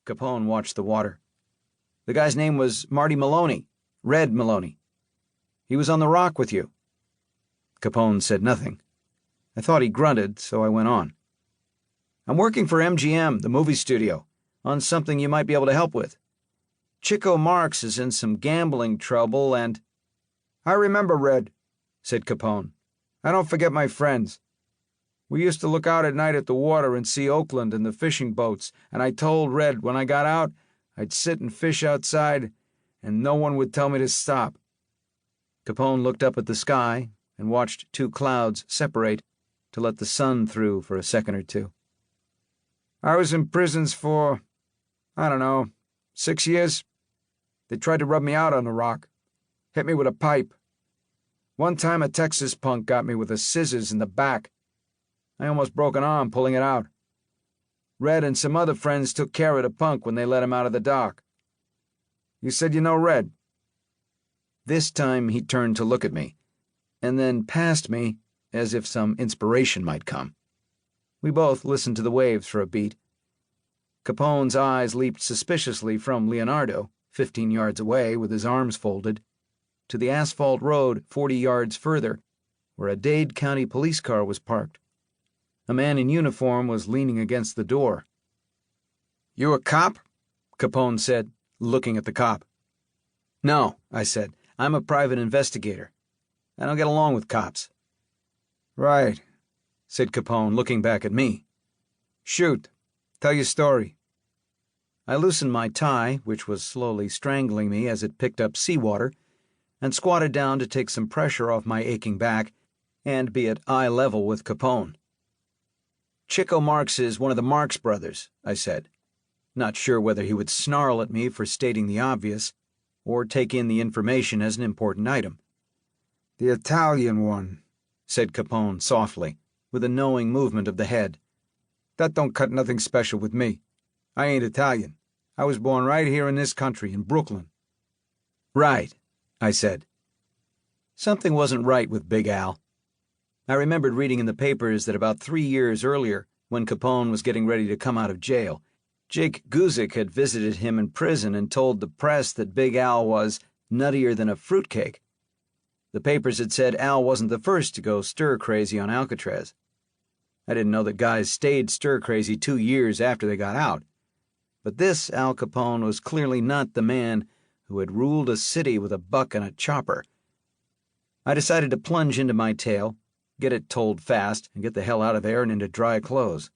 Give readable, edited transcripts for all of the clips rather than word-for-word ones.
Capone watched the water. "The guy's name was Marty Maloney, Red Maloney. He was on the rock with you." Capone said nothing. I thought he grunted, so I went on. "I'm working for MGM, the movie studio, on something you might be able to help with. Chico Marx is in some gambling trouble and—" "I remember Red," said Capone. "I don't forget my friends. We used to look out at night at the water and see Oakland and the fishing boats, and I told Red when I got out, I'd sit and fish outside, and no one would tell me to stop." Capone looked up at the sky and watched two clouds separate to let the sun through for a second or two. "I was in prisons for, 6 years. They tried to rub me out on the rock, hit me with a pipe. One time a Texas punk got me with the scissors in the back. I almost broke an arm pulling it out. Red and some other friends took care of the punk when they let him out of the dock. You said you know Red?" This time he turned to look at me, and then past me as if some inspiration might come. We both listened to the waves for a beat. Capone's eyes leaped suspiciously from Leonardo, 15 yards away with his arms folded, to the asphalt road 40 yards further, where a Dade County police car was parked. A man in uniform was leaning against the door. "You a cop?" Capone said, looking at the cop. "No," I said. "I'm a private investigator. I don't get along with cops." "Right," said Capone, looking back at me. "Shoot. Tell your story." I loosened my tie, which was slowly strangling me as it picked up seawater, and squatted down to take some pressure off my aching back and be at eye level with Capone. "Chico Marx is one of the Marx Brothers," I said, not sure whether he would snarl at me for stating the obvious or take in the information as an important item. "The Italian one," said Capone softly, with a knowing movement of the head. "That don't cut nothing special with me. I ain't Italian. I was born right here in this country, in Brooklyn." "Right," I said. Something wasn't right with Big Al. I remembered reading in the papers that about 3 years earlier, when Capone was getting ready to come out of jail, Jake Guzik had visited him in prison and told the press that Big Al was nuttier than a fruitcake. The papers had said Al wasn't the first to go stir-crazy on Alcatraz. I didn't know that guys stayed stir-crazy 2 years after they got out. But this Al Capone was clearly not the man who had ruled a city with a buck and a chopper. I decided to plunge into my tale, get it told fast, and get the hell out of there and into dry clothes.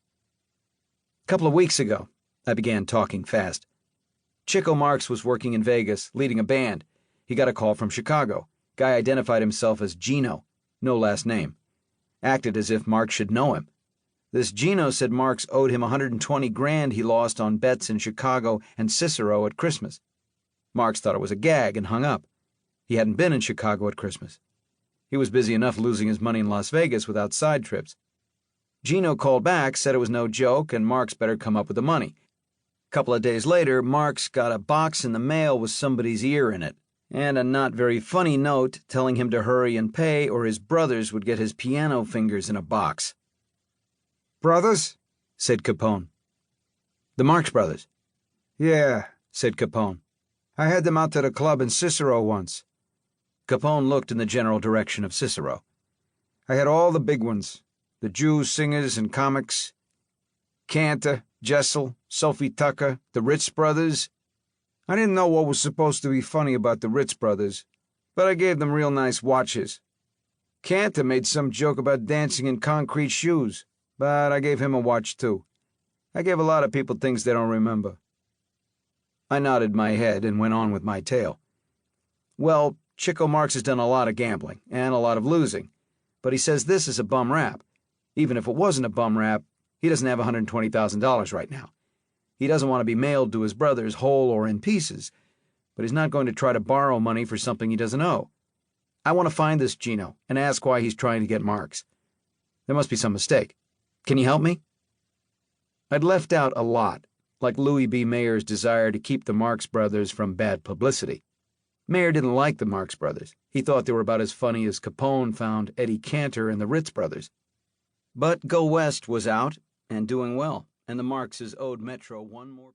"A couple of weeks ago," I began talking fast, "Chico Marx was working in Vegas, leading a band. He got a call from Chicago. Guy identified himself as Gino, no last name. Acted as if Marx should know him. This Gino said Marx owed him $120,000 he lost on bets in Chicago and Cicero at Christmas. Marx thought it was a gag and hung up. He hadn't been in Chicago at Christmas. He was busy enough losing his money in Las Vegas without side trips. Gino called back, said it was no joke, and Marx better come up with the money. A couple of days later, Marx got a box in the mail with somebody's ear in it, and a not very funny note telling him to hurry and pay or his brothers would get his piano fingers in a box." "Brothers?" said Capone. "The Marx Brothers." "Yeah," said Capone. "I had them out to the club in Cicero once." Capone looked in the general direction of Cicero. "I had all the big ones, the Jew singers and comics, Cantor, Jessel, Sophie Tucker, the Ritz Brothers. I didn't know what was supposed to be funny about the Ritz Brothers, but I gave them real nice watches. Cantor made some joke about dancing in concrete shoes, but I gave him a watch too. I gave a lot of people things they don't remember." I nodded my head and went on with my tale. "Well, Chico Marx has done a lot of gambling and a lot of losing, but he says this is a bum rap. Even if it wasn't a bum rap, he doesn't have $120,000 right now. He doesn't want to be mailed to his brothers whole or in pieces, but he's not going to try to borrow money for something he doesn't owe. I want to find this Gino and ask why he's trying to get Marx. There must be some mistake. Can you help me?" I'd left out a lot, like Louis B. Mayer's desire to keep the Marx Brothers from bad publicity. Mayer didn't like the Marx Brothers. He thought they were about as funny as Capone found Eddie Cantor and the Ritz Brothers. But Go West was out and doing well, and the Marxes owed Metro one more